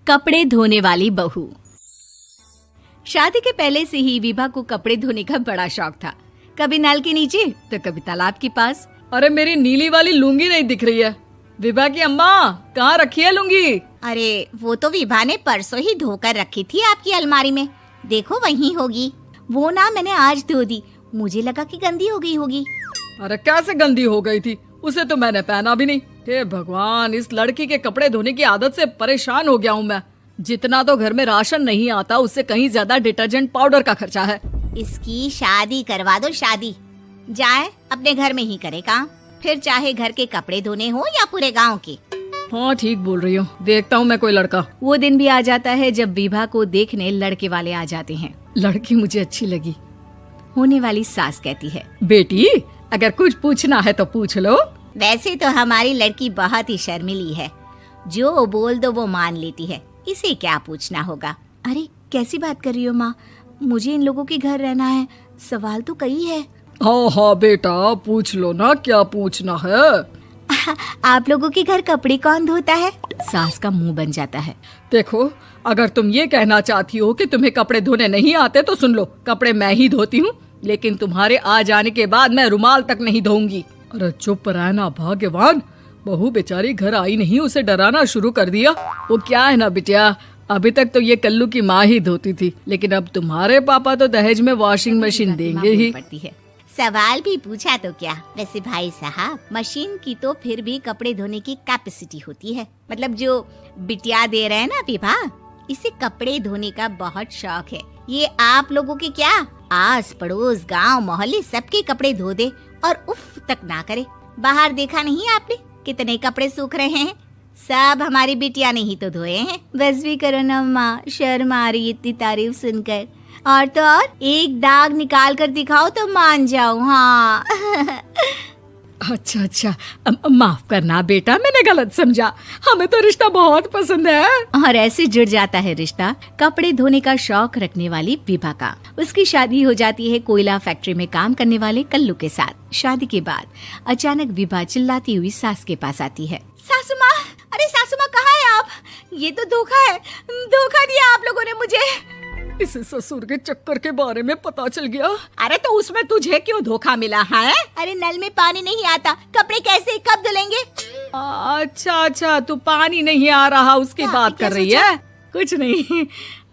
कपड़े धोने वाली बहू। शादी के पहले से ही विभा को कपड़े धोने का बड़ा शौक था। कभी नल के नीचे तो कभी तालाब के पास। अरे मेरी नीली वाली लुंगी नहीं दिख रही है। विभा की अम्मा, कहाँ रखी है लुंगी? अरे वो तो विभा ने परसों ही धोकर रखी थी आपकी अलमारी में, देखो वहीं होगी। वो ना मैंने आज धो दी, मुझे लगा कि गंदी हो गई होगी। अरे कैसे गंदी हो गई थी? उसे तो मैंने पहना भी नहीं। हे भगवान, इस लड़की के कपड़े धोने की आदत से परेशान हो गया हूँ मैं। जितना तो घर में राशन नहीं आता, उससे कहीं ज्यादा डिटर्जेंट पाउडर का खर्चा है। इसकी शादी करवा दो, शादी जाए अपने घर में ही करे काम, फिर चाहे घर के कपड़े धोने हो या पूरे गांव के। हाँ ठीक बोल रही हूँ, देखता हूँ मैं कोई लड़का। वो दिन भी आ जाता है जब विभा को देखने लड़के वाले आ जाते हैं। लड़की मुझे अच्छी लगी। होने वाली सास कहती है, बेटी अगर कुछ पूछना है तो पूछ लो। वैसे तो हमारी लड़की बहुत ही शर्मीली है, जो बोल दो वो मान लेती है, इसे क्या पूछना होगा। अरे कैसी बात कर रही हो माँ, मुझे इन लोगों के घर रहना है, सवाल तो कई है। हाँ हाँ बेटा, पूछ लो ना, क्या पूछना है। आप लोगों के घर कपड़े कौन धोता है? सास का मुंह बन जाता है। देखो, अगर तुम ये कहना चाहती हो कि तुम्हें कपड़े धोने नहीं आते तो सुन लो, कपड़े मैं ही धोती हूँ, लेकिन तुम्हारे आ जाने के बाद मैं रुमाल तक नहीं धोऊंगी। अरे चुप रहना भाग्यवान, बहू बेचारी घर आई नहीं, उसे डराना शुरू कर दिया। वो क्या है ना बिटिया, अभी तक तो ये कल्लू की माँ ही धोती थी, लेकिन अब तुम्हारे पापा तो दहेज में वॉशिंग मशीन देंगे ही। सवाल भी पूछा तो क्या। वैसे भाई साहब, मशीन की तो फिर भी कपड़े धोने की कैपेसिटी होती है। मतलब जो बिटिया दे रहे हैं ना विभा, इसे कपड़े धोने का बहुत शौक है। ये आप लोगों के क्या, आस पड़ोस गांव मोहल्ले सबके कपड़े धो दे और उफ तक ना करे। बाहर देखा नहीं आपने कितने कपड़े सूख रहे हैं? सब हमारी बिटिया ने ही तो धोए हैं। बस भी करो ना माँ, शर्म आ रही इतनी तारीफ सुनकर। और तो और एक दाग निकाल कर दिखाओ तो मान जाओ। हाँ अच्छा, माफ करना बेटा, मैंने गलत समझा। हमें तो रिश्ता बहुत पसंद है। और ऐसे जुड़ जाता है रिश्ता कपड़े धोने का शौक रखने वाली विभा का। उसकी शादी हो जाती है कोयला फैक्ट्री में काम करने वाले कल्लू के साथ। शादी के बाद अचानक विभा चिल्लाती हुई सास के पास आती है। सासू माँ, अरे सासू माँ कहाँ है आप? ये तो धोखा है, धोखा दिया आप लोगों ने मुझे। इसे ससुर के चक्कर के बारे में पता चल गया। अरे तो उसमें तुझे क्यों धोखा मिला है? अरे नल में पानी नहीं आता, कपड़े कैसे कब धुलेंगे? अच्छा, तू पानी नहीं आ रहा उसकी बात कर रही है? कुछ नहीं।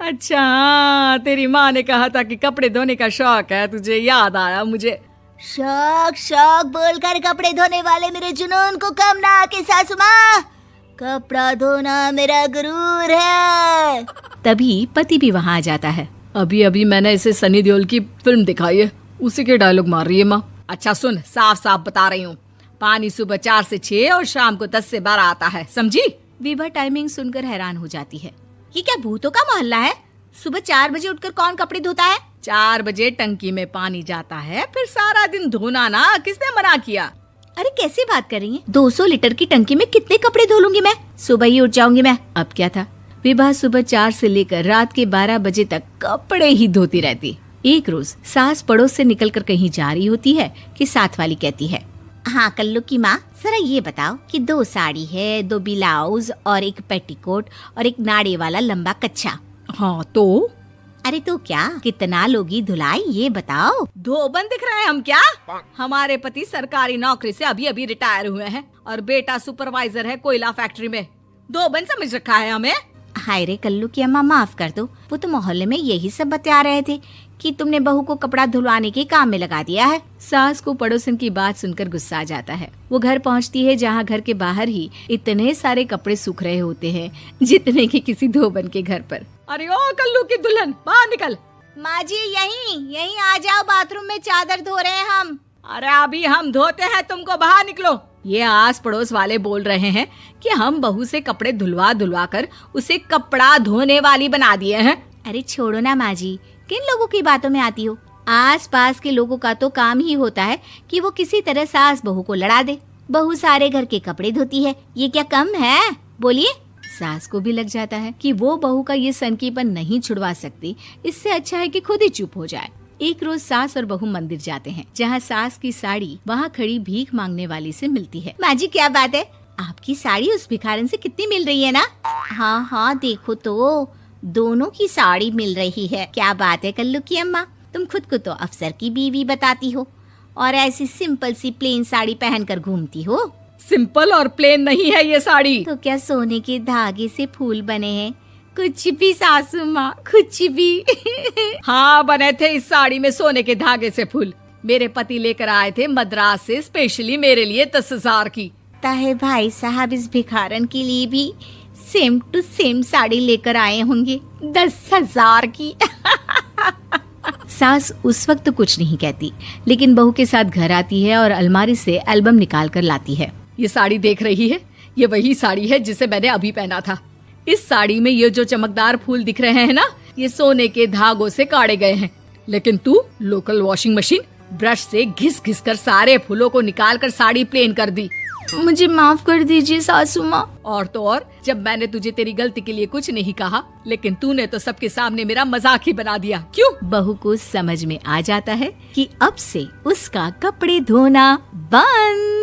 अच्छा, तेरी माँ ने कहा था कि कपड़े धोने का शौक है, तुझे याद आया मुझे। शौक बोलकर कपड़े धोने वाले मेरे जुनून को कम ना आके सासू माँ, कपड़ा धोना मेरा गुरूर है। तभी पति भी वहाँ आ जाता है। अभी मैंने इसे सनी देओल की फिल्म दिखाई है, उसी के डायलॉग मार रही है माँ। अच्छा सुन, साफ साफ बता रही हूँ, पानी सुबह 4 से 6 और शाम को 10 से 12 आता है, समझी? विभा टाइमिंग सुनकर हैरान हो जाती है। ये क्या भूतों का मोहल्ला है? सुबह 4 बजे उठकर कौन कपड़े धोता है? 4 बजे टंकी में पानी जाता है, फिर सारा दिन धोना ना, किसने मना किया? अरे कैसी बात कर रही हैं? 200 लीटर की टंकी में कितने कपड़े धो लूंगी मैं? सुबह ही उठ जाऊंगी मैं। अब क्या था, विभा सुबह 4 से लेकर रात के 12 बजे तक कपड़े ही धोती रहती। एक रोज सास पड़ोस से निकलकर कहीं जा रही होती है कि साथ वाली कहती है, हाँ कल्लू की माँ, जरा ये बताओ कि 2 साड़ी है, 2 ब्लाउज और एक पेटीकोट और एक नाड़े वाला लंबा कच्छा। हाँ तो? अरे तो क्या, कितना लोगी धुलाई ये बताओ। धोबन दिख रहे हैं हम क्या? हमारे पति सरकारी नौकरी से अभी रिटायर हुए हैं और बेटा सुपरवाइजर है कोयला फैक्ट्री में। धोबन समझ रखा है हमें? हाय रे कल्लू की अम्मा, माफ कर दो, वो तो मोहल्ले में यही सब बता रहे थे कि तुमने बहू को कपड़ा धुलवाने के काम में लगा दिया है। सास को पड़ोसन की बात सुनकर गुस्सा आ जाता है। वो घर पहुंचती है जहां घर के बाहर ही इतने सारे कपड़े सूख रहे होते हैं जितने कि किसी धोबन के घर पर। अरे ओ कल्लू की दुल्हन, बाहर निकल। माँ जी यहीं आ जाओ, बाथरूम में चादर धो रहे हैं हम। अरे अभी हम धोते हैं, तुमको बाहर निकलो। ये आस पड़ोस वाले बोल रहे हैं कि हम बहू से कपड़े धुलवा कर उसे कपड़ा धोने वाली बना दिए हैं। अरे छोड़ो ना माँ जी, किन लोगों की बातों में आती हो? आस पास के लोगों का तो काम ही होता है कि वो किसी तरह सास बहू को लड़ा दे। बहू सारे घर के कपड़े धोती है, ये क्या कम है? बोलिए। सास को भी लग जाता है कि वो बहू का ये सनकीपन नहीं छुड़वा सकती, इससे अच्छा है कि खुद ही चुप हो जाए। एक रोज सास और बहू मंदिर जाते हैं, जहाँ सास की साड़ी वहाँ खड़ी भीख मांगने वाली से मिलती है। माँ जी क्या बात है, आपकी साड़ी उस भिखारन से कितनी मिल रही है ना? हाँ हाँ देखो तो, दोनों की साड़ी मिल रही है। क्या बात है कल्लू की अम्मा, तुम खुद को तो अफसर की बीवी बताती हो और ऐसी सिंपल सी प्लेन साड़ी पहनकर घूमती हो। सिंपल और प्लेन नहीं है ये साड़ी। तो क्या सोने के धागे से फूल बने हैं? कुछ भी सासू माँ, कुछ भी। हाँ बने थे इस साड़ी में सोने के धागे से फूल। मेरे पति लेकर आए थे मद्रास से स्पेशली मेरे लिए 10,000 की। ताहे भाई साहब इस भिखारन के लिए भी सेम टू सेम साड़ी लेकर आए होंगे 10,000 की। सास उस वक्त तो कुछ नहीं कहती, लेकिन बहू के साथ घर आती है और अलमारी से एल्बम निकाल कर लाती है। ये साड़ी देख रही है, ये वही साड़ी है जिसे मैंने अभी पहना था। इस साड़ी में ये जो चमकदार फूल दिख रहे हैं ना, ये सोने के धागों से काढ़े गए हैं। लेकिन तू लोकल वॉशिंग मशीन ब्रश से घिस घिस कर सारे फूलों को निकाल कर साड़ी प्लेन कर दी। मुझे माफ कर दीजिए सासू माँ। और तो और, जब मैंने तुझे तेरी गलती के लिए कुछ नहीं कहा, लेकिन तूने तो सबके सामने मेरा मजाक ही बना दिया। क्यों? बहू को समझ में आ जाता है कि अब से उसका कपड़े धोना बंद।